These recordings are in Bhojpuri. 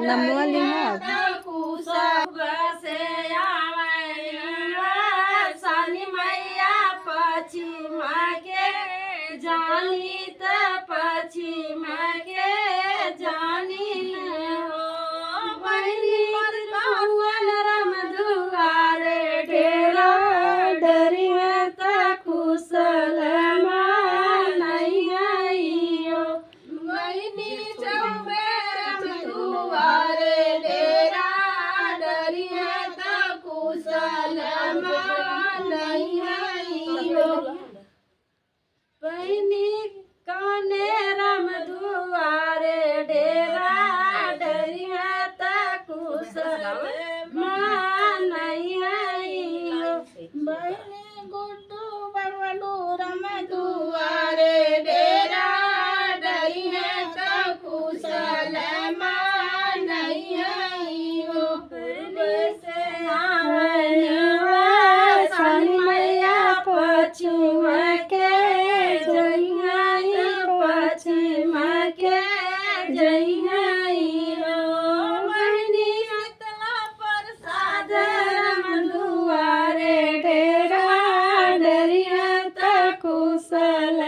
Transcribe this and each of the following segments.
नंबर लिखा सानी मैया पश्चिम के जानी त पश्चिम के जानी हो बहनी कौन रम दुआरे ढेरा डरिया त कुशल नहीं आइयो बहनी चौबे रम दुआरे ढेरा डरिया त कुशल नहीं आइयो बहनी कौने रम दुआरे डेरा डरिया त कुशल नहीं आइयो बहनी गुड्डू बबलू रम दुआरे डेरा डरिया त कुशल नहीं आइयो से सानी मैया पश्चिम के पश्चिम के जइहाइयो बहनी शीतला प्रसाद रम दुआरे ढेरा डरिया त कुशल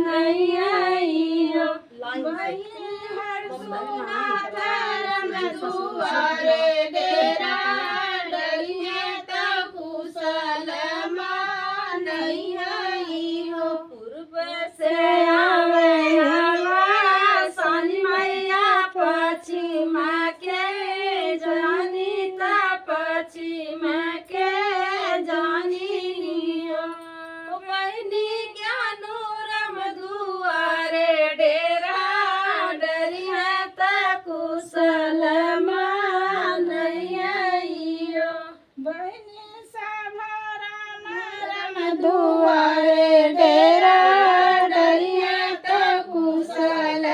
नहीं आइयो बहनी हरसुनाथ रम दुआरे ढेरा डरिया त कुशल नहीं आइयो पूर्व से आवे सानी मैया पश्चिम के जानी त पश्चिम के जानी हो बहनी ज्ञानो रम दुआरे डेरा डरिया त कुशल नहीं आइयो बहनी रम दुआरे डेरा डरिया त कुशल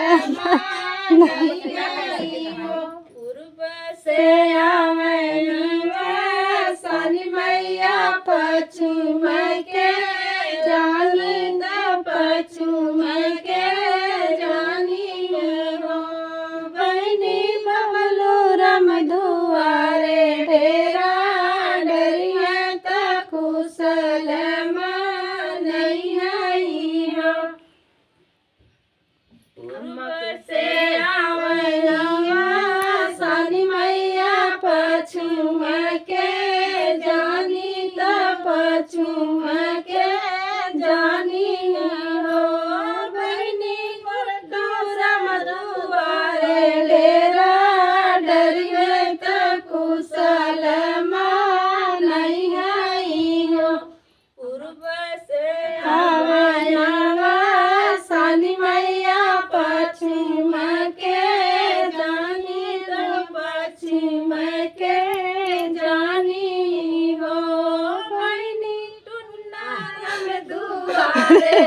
नहीं आइयो पूर्व से आवे सानी मैया पश्चिम के जानी त पश्चिम के जानी हो बहनी बबलू रम दुआरे ढेरा डरिया त कुशल नहीं आइयो पूर्व से आवे सानी मैया पश्चिम के जानी त पश्चिम के जानी हो बहनी गुड्डू रम दुआरे डेरा डरिया त कुशल नहीं आइयो पूर्व से आवे सानी मैया पश्चिम के जानी त पश्चिम के जानी हो बहनी टुन्ना रम दुआरे